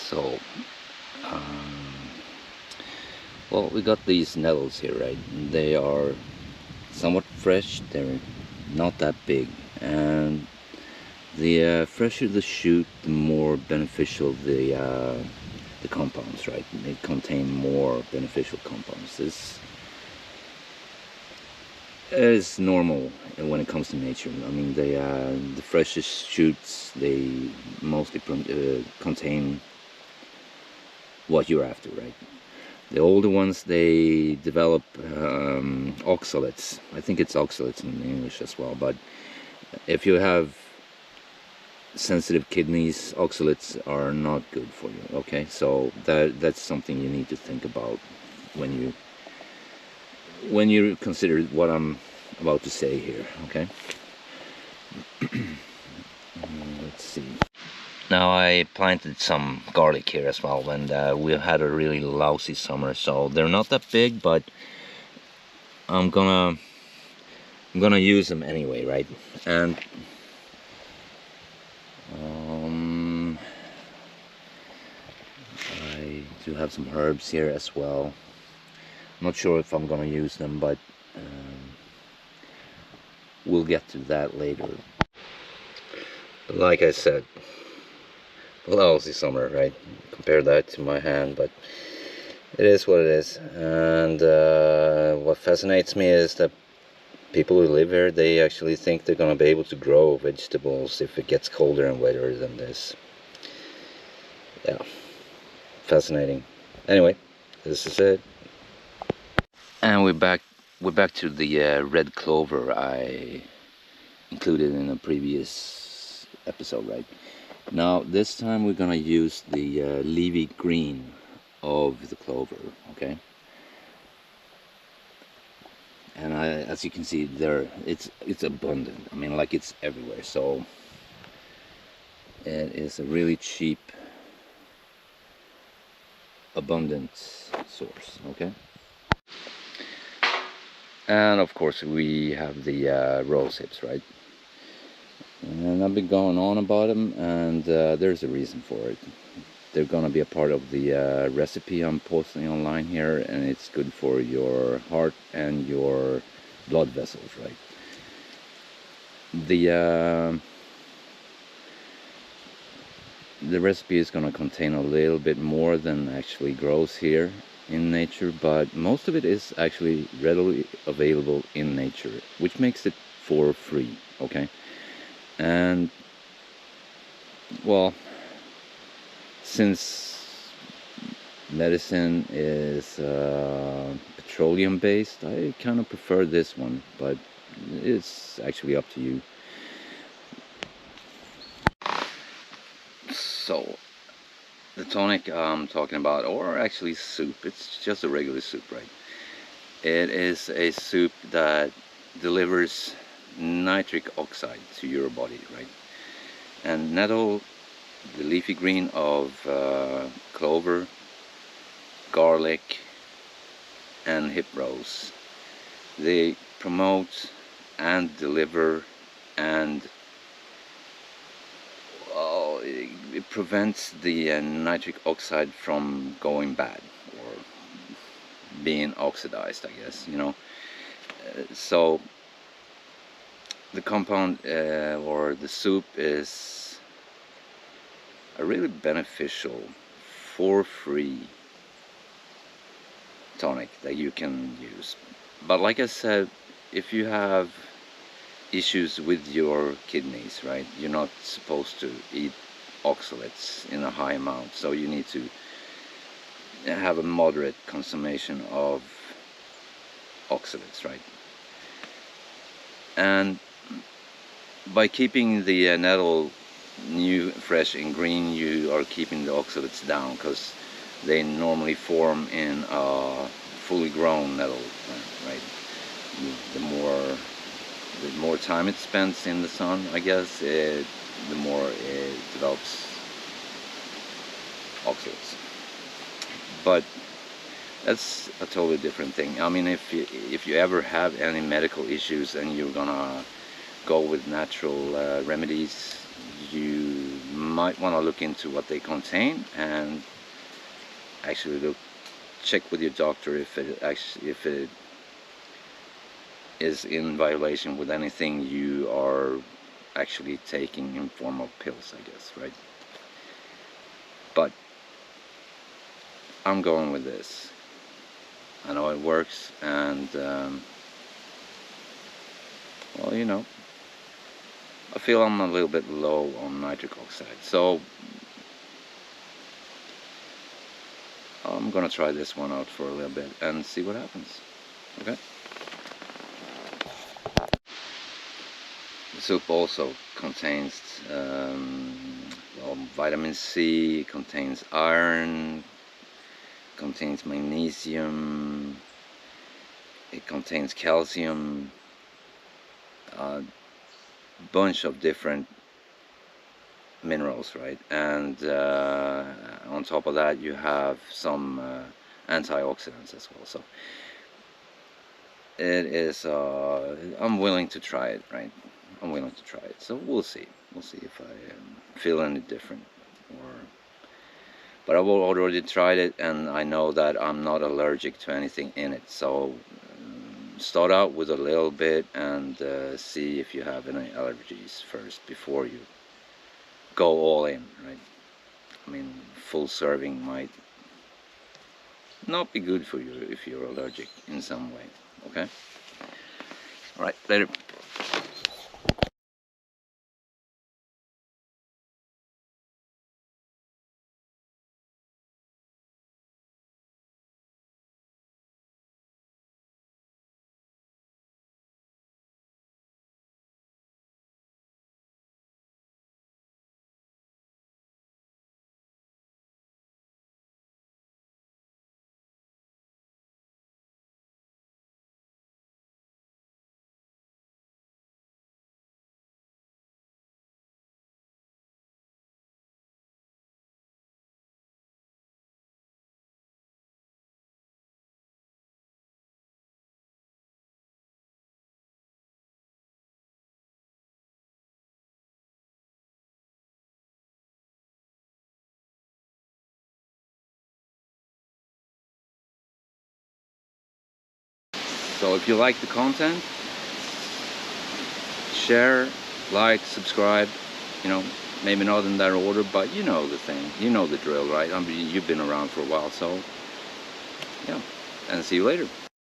So, well, we got these nettles here, right? They are somewhat fresh. They're not that big, and the fresher the shoot, the more beneficial the compounds, right? They contain more beneficial compounds. This is normal when it comes to nature. I mean, the freshest shoots, they mostly contain what you're after, right? The older ones, they develop oxalates. I think it's oxalates in English as well, but if you have sensitive kidneys, oxalates are not good for you, okay? So that's something you need to think about when you consider what I'm about to say here, okay? Let's see. Now, I planted some garlic here as well, and we had a really lousy summer, so they're not that big, but I'm gonna use them anyway, right? And I do have some herbs here as well. I'm not sure if I'm gonna use them, but we'll get to that later. Like I said, lousy summer, right? Compare that to my hand, but it is what it is. And what fascinates me is that people who live here, they actually think they're gonna be able to grow vegetables if it gets colder and wetter than this. Yeah, fascinating. Anyway, this is it. And we're back to the red clover I included in a previous episode, right? Now this time we're gonna use the leafy green of the clover, okay? And as you can see there, it's abundant. I mean, like, it's everywhere. So it is a really cheap, abundant source, okay? And of course we have the rose hips, right? And I've been going on about them, and there's a reason for it. They're gonna be a part of the recipe I'm posting online here, and it's good for your heart and your blood vessels, right? The recipe is gonna contain a little bit more than actually grows here in nature, but most of it is actually readily available in nature, which makes it for free, okay? And well, since medicine is petroleum based, I kind of prefer this one, but it's actually up to you. So the tonic I'm talking about, or actually soup, it's just a regular soup, right? It is a soup that delivers nitric oxide to your body, right? And nettle, the leafy green of clover, garlic, and hip rose, they promote and deliver, and it prevents the nitric oxide from going bad or being oxidized, I guess, you know. So the compound or the soup is a really beneficial for free tonic that you can use. But like I said, if you have issues with your kidneys, right, you're not supposed to eat oxalates in a high amount, so you need to have a moderate consumption of oxalates, right? And by keeping the nettle new, fresh and green, you are keeping the oxalates down, because they normally form in a fully grown nettle, right? The more time it spends in the sun, I guess, the more it develops oxalates. But that's a totally different thing. I mean, if you ever have any medical issues and you're gonna go with natural remedies, you might want to look into what they contain and actually check with your doctor if it is in violation with anything you are actually taking in form of pills, I guess, right? But I'm going with this. I know it works, and well, you know, I feel I'm a little bit low on nitric oxide, so I'm gonna try this one out for a little bit and see what happens. Okay. The soup also contains well, vitamin C, contains iron, contains magnesium, it contains calcium, a bunch of different minerals, right? And on top of that you have some antioxidants as well. So it is I'm willing to try it, right? I'm willing to try it, so we'll see if I feel any different, or but I've already tried it and I know that I'm not allergic to anything in it. So start out with a little bit and see if you have any allergies first before you go all in, right? I mean, full serving might not be good for you if you're allergic in some way. Okay? Alright, later. So if you like the content, share, like, subscribe, you know, maybe not in that order, but you know the thing, you know the drill, right? I mean, you've been around for a while, so yeah, and see you later.